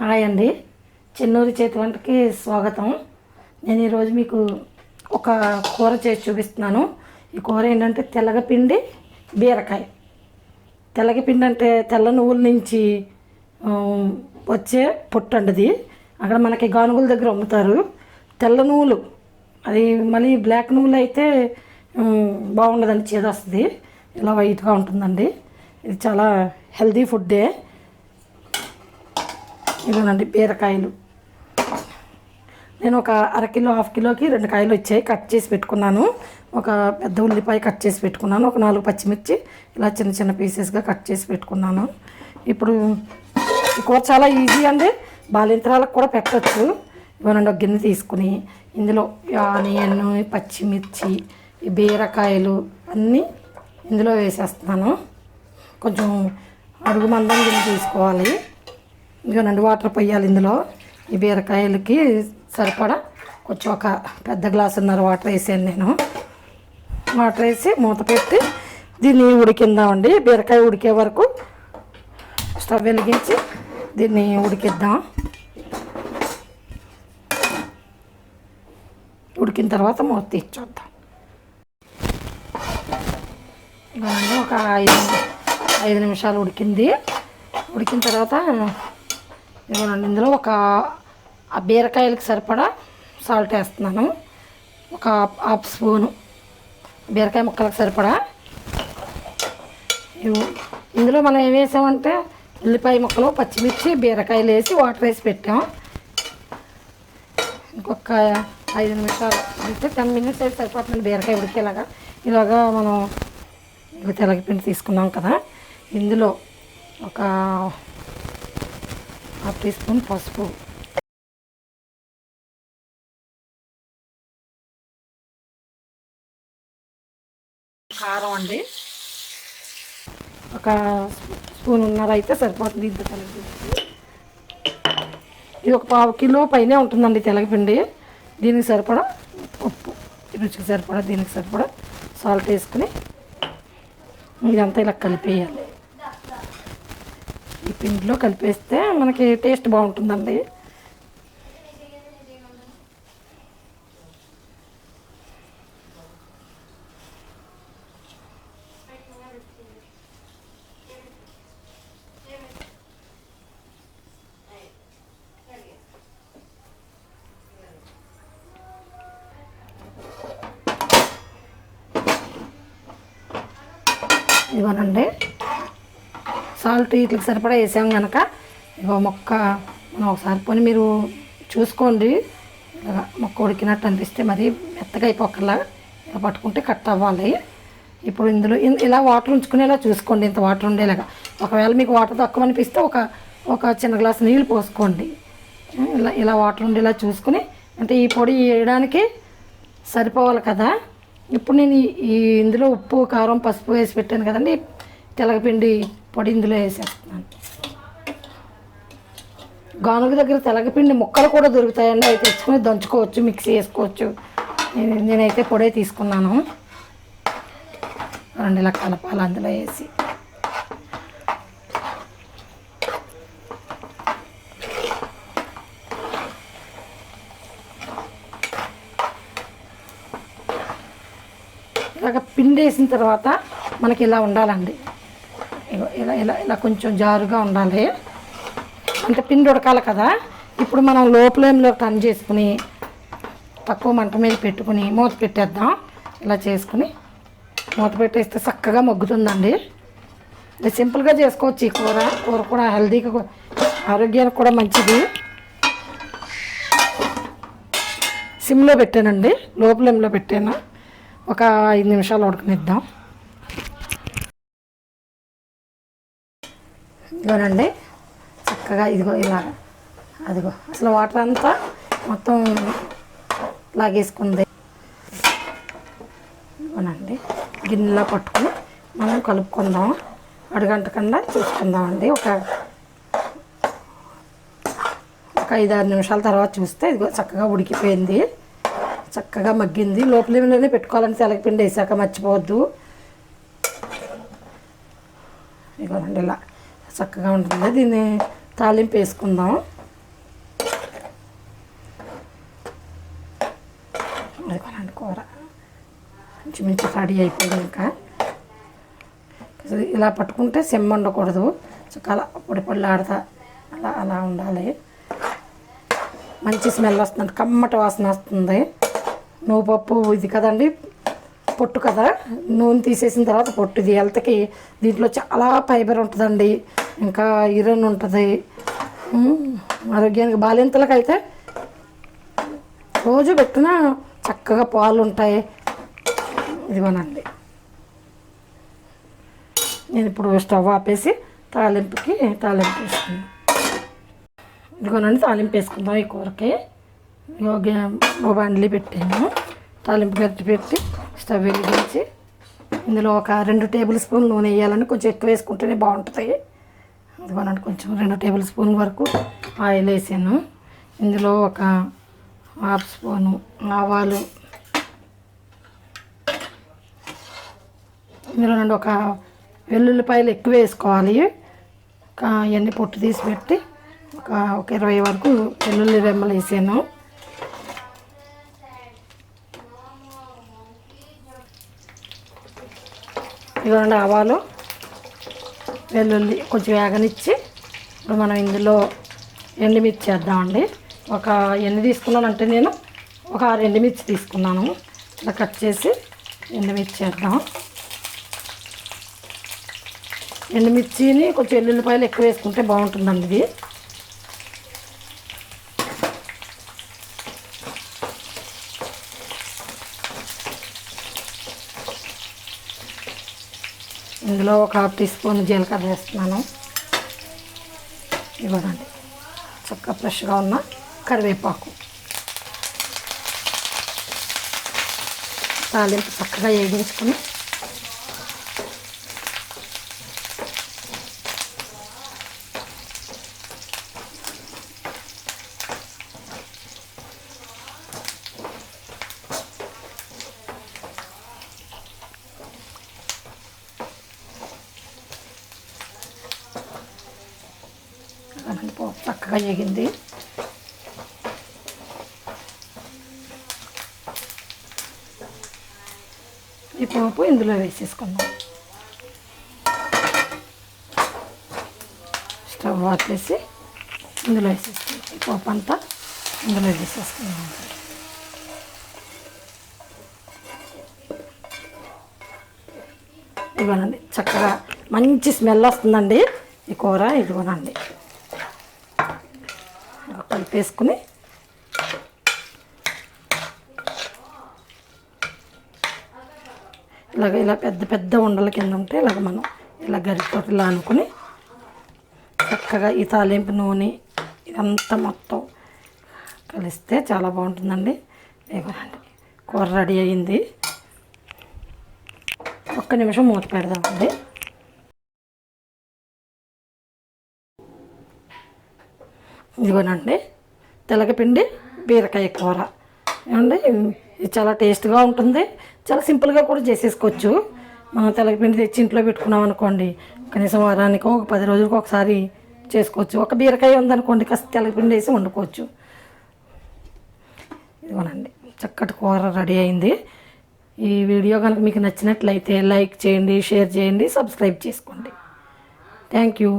Hi అండి, చెన్నూరి చేతి వంటకి స్వాగతం. నేను ఈరోజు మీకు ఒక కూర చేసి చూపిస్తున్నాను. ఈ కూర ఏంటంటే తెలగపిండి బీరకాయ. తెలగపిండి అంటే తెల్ల నువ్వుల నుంచి వచ్చే పొట్టు అండి. అక్కడ మనకి గానుగుల దగ్గర అమ్ముతారు. తెల్ల నువ్వులు, అది మళ్ళీ బ్లాక్ నువ్వులు అయితే బాగుండదండి, చేదొస్తుంది. ఇలా వైట్గా ఉంటుందండి. ఇది చాలా హెల్తీ ఫుడ్డే. ఇదేనండి బీరకాయలు. నేను ఒక అరకిలో హాఫ్ కిలోకి 2 కాయలు వచ్చాయి, కట్ చేసి పెట్టుకున్నాను. ఒక పెద్ద ఉల్లిపాయ కట్ చేసి పెట్టుకున్నాను. ఒక 4 పచ్చిమిర్చి ఇలా చిన్న చిన్న పీసెస్గా కట్ చేసి పెట్టుకున్నాను. ఇప్పుడు ఈ కూర చాలా ఈజీ అండి, బాలింతరాలకు కూడా పెట్టచ్చు. ఇవన్నీ ఒక గిన్నె తీసుకుని ఇందులో ఆనియన్, పచ్చిమిర్చి, ఈ బీరకాయలు అన్నీ ఇందులో వేసేస్తున్నాను. కొంచెం అడుగు మందం గిన్నె తీసుకోవాలి. ఇదిగోనండి, వాటర్ పోయాలి ఇందులో. ఈ బీరకాయలకి సరిపడా కొంచెం ఒక పెద్ద గ్లాసున్నర వాటర్ వేసాను నేను. వాటర్ వేసి మూత పెట్టి దీన్ని ఉడికిద్దామండి. బీరకాయ ఉడికే వరకు స్టవ్ వెలిగించి దీన్ని ఉడికిద్దాం. ఉడికిన తర్వాత మూత తీసి చూద్దాం. ఇదిగోనండి, ఒక 5 నిమిషాలు ఉడికింది. ఉడికిన తర్వాత ఇదిగోనండి, ఇందులో ఆ బీరకాయలకు సరిపడా సాల్ట్ వేస్తున్నాను. ఒక హాఫ్ స్పూను బీరకాయ ముక్కలకు సరిపడా. ఇందులో మనం ఏం వేసామంటే ఉల్లిపాయ ముక్కలు, పచ్చిమిర్చి, బీరకాయలు వేసి వాటర్ వేసి పెట్టాం. ఇంకొక 5 నిమిషాలు అంటే 10 మినిట్స్ అయితే సరిపోతుంది బీరకాయ ఉడికేలాగా. ఇలాగా మనం తెలగపిండి తీసుకున్నాం కదా, ఇందులో ఒక 1/2 టీ స్పూన్ పసుపు, కారం అండి ఒక స్పూన్నర అయితే సరిపోతుంది. ఇంత తెలగపిండి ఇది ఒక 1/2 కిలో పైనే ఉంటుందండి తెలగపిండి. దీనికి సరిపడా ఉప్పు, రుచికి సరిపడా, దీనికి సరిపడా సాల్ట్ వేసుకుని ఇదంతా ఇలా కలిపేయాలి. ఈ పిండిలో కలిపేస్తే మనకి టేస్ట్ బాగుంటుందండి. ఇవ్వనండి, సాల్ట్ వీటికి సరిపడా వేసాం కనుక ఇగో మొక్క మనం ఒకసారి పోనీ మీరు చూసుకోండి. ఇలా మొక్క ఉడికినట్టు అనిపిస్తే మరి మెత్తగా అయిపోకల్లా ఇలా పట్టుకుంటే కట్ అవ్వాలి. ఇప్పుడు ఇందులో ఇలా వాటర్ ఉంచుకునేలా చూసుకోండి, ఇంత వాటర్ ఉండేలాగా. ఒకవేళ మీకు వాటర్ తక్కువ అనిపిస్తే ఒక చిన్న గ్లాసు నీళ్ళు పోసుకోండి. ఇలా వాటర్ ఉండేలా చూసుకుని, అంటే ఈ పొడి వేయడానికి సరిపోవాలి కదా. ఇప్పుడు నేను ఇందులో ఉప్పు, కారం, పసుపు వేసి పెట్టాను కదండి, తెలగపిండి పొడి ఇందులో వేసేస్తున్నాను. గానుగ దగ్గర తెలగపిండి ముక్కలు కూడా దొరుకుతాయండి, అవి తెచ్చుకొని దంచుకోవచ్చు, మిక్సీ వేసుకోవచ్చు. నేనైతే పొడే తీసుకున్నాను. 2 ఇలా కలపాలి అందులో వేసి. ఇలాగ పిండి వేసిన తర్వాత మనకి ఇలా ఉండాలండి. ఇలా ఇలా ఇలా కొంచెం జారుగా ఉండాలి, అంటే పిండి ఉడకాలి కదా. ఇప్పుడు మనం లో ఫ్లేమ్లో టర్న్ చేసుకుని తక్కువ మంట మీద పెట్టుకుని మూత పెట్టేద్దాం. ఇలా చేసుకుని మూత పెట్టేస్తే చక్కగా మగ్గుతుందండి. ఇది సింపుల్గా చేసుకోవచ్చు. ఈ కూర కూడా హెల్తీగా, ఆరోగ్యానికి కూడా మంచిది. సిమ్లో పెట్టానండి, లో ఫ్లేమ్లో పెట్టాను. ఒక 5 నిమిషాలు ఉడకనిద్దాం. ఇదిగోనండి, చక్కగా ఇదిగో ఇలాగ, అదిగో అసలు వాటర్ అంతా మొత్తం లాగేసుకుంది. ఇదిగోనండి, గిన్నెలా పట్టుకుని మనం కలుపుకుందాం. అడుగంట కన్నా చూసుకుందామండి. ఒక 5-6 నిమిషాల తర్వాత చూస్తే ఇదిగో చక్కగా ఉడికిపోయింది, చక్కగా మగ్గింది. లోపలనే పెట్టుకోవాలని తెలగపిండి వేసాక మర్చిపోవద్దు. ఇదిగోనండి ఇలా చక్కగా ఉంటుంది. దీన్ని తాలింపు వేసుకుందాం. అదిగోనండి కూర ఇంచుమించు రెడీ అయిపోయింది. ఇంకా ఇలా పట్టుకుంటే సెమ్మ ఉండకూడదు, అలా పొడి పొడిలాడుతా అలా అలా ఉండాలి. మంచి స్మెల్ వస్తుంది, కమ్మటి వాసన వస్తుంది. నువ్వు పప్పు ఇది కదండి, పొట్టు కదా, నూనె తీసేసిన తర్వాత పొట్టు. ఇది హెల్త్కి దీంట్లో చాలా ఫైబర్ ఉంటుందండి, ఇంకా ఐరన్ ఉంటుంది. ఆరోగ్యానికి బాలింతలకు అయితే రోజు పెట్టినా చక్కగా పాలు ఉంటాయి. ఇదిగోనండి, నేను ఇప్పుడు స్టవ్ ఆపేసి తాలింపు వేసుకున్నాను. ఇదిగోనండి, తాలింపు వేసుకుందాం ఈ కూరకి. ఓ బండ్లీ పెట్టాను, తాలింపు గట్టి పెట్టి స్టవ్ వెలిగించి ఇందులో ఒక 2 టేబుల్ స్పూన్లు నూనె వేయాలని, కొంచెం ఎక్కువ వేసుకుంటేనే బాగుంటుంది. ఇదిగోనండి, కొంచెం 2 టేబుల్ స్పూన్ల వరకు ఆయిల్ వేసాను. ఇందులో ఒక 1/2 స్పూను ఆవాలు, ఇందులో నుండి ఒక వెల్లుల్లిపాయలు ఎక్కువ వేసుకోవాలి. ఇవన్నీ పొట్టు తీసి పెట్టి ఒక 20 వరకు వెల్లుల్లి రెమ్మలు వేసాను. ఇదిగోండి ఆవాలు వెల్లుల్లి కొంచెం వేగనిచ్చి ఇప్పుడు మనం ఇందులో ఎండుమిర్చి వేద్దామండి. ఒక ఎన్ని తీసుకున్నానంటే నేను ఒక 6 ఎండుమిర్చి తీసుకున్నాను. ఇలా కట్ చేసి ఎండుమిర్చి వేద్దాం. ఎండుమిర్చిని కొంచెం ఎల్లుల్లిపాయలు ఎక్కువ వేసుకుంటే బాగుంటుందండి ఇది. ఇందులో ఒక 1/2 టీ స్పూన్ జీలకర్ర వేస్తున్నాను. ఇవ్వదండి, చక్కగా ఫ్రెష్గా ఉన్న కరివేపాకు, తాలింపు చక్కగా వేగించుకొని చక్కగా వేగింది. ఈ పోపు ఇందులో వేసేసుకుందాం. స్టవ్ ఆపేసి ఇందులో వేసేసుకుందాం. ఈ పోపు అంతా ఇందులో వేసేసుకుందాం. ఇవ్వనండి, చక్కగా మంచి స్మెల్ వస్తుందండి ఈ కూర. ఇదిగోనండి, కలిపేసుకుని ఇలా పెద్ద పెద్ద ఉండల కింద ఉంటే ఇలాగ మనం ఇలా గరిటెతోటి ఇలా అనుకుని చక్కగా ఈ తాలింపు నూనె ఇదంతా మొత్తం కలిస్తే చాలా బాగుంటుందండి. ఇదిగోనండి, కూర రెడీ అయ్యింది. ఒక్క నిమిషం మూత పెడదామండి. ఇదిగోనండి, తెలగపిండి బీరకాయ కూర ఏమండి, ఇది చాలా టేస్ట్గా ఉంటుంది. చాలా సింపుల్గా కూడా చేసేసుకోవచ్చు. మనం తెలగపిండి తెచ్చి ఇంట్లో పెట్టుకున్నాం అనుకోండి, కనీసం వారానికి ఒక 10 రోజులకు ఒకసారి చేసుకోవచ్చు. ఒక బీరకాయ ఉందనుకోండి, కాస్త తెలగపిండి వేసి వండుకోవచ్చు. ఇదిగోనండి, చక్కటి కూర రెడీ అయింది. ఈ వీడియో కనుక మీకు నచ్చినట్లయితే లైక్ చేయండి, షేర్ చేయండి, సబ్స్క్రైబ్ చేసుకోండి. Thank you.